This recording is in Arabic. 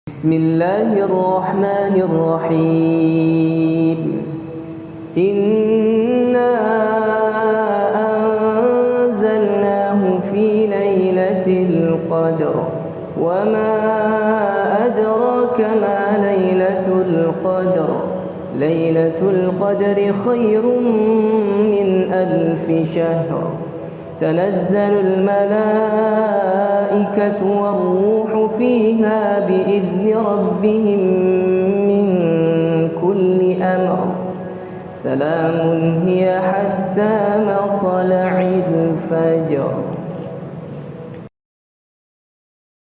بسم الله الرحمن الرحيم. إنا أنزلناه في ليلة القدر وما أدراك ما ليلة القدر. ليلة القدر خير من 1000 شهر. تنزل الملائكة والروح فيها بإذن ربهم من كل أمر. سلام هي حتى مطلع الفجر.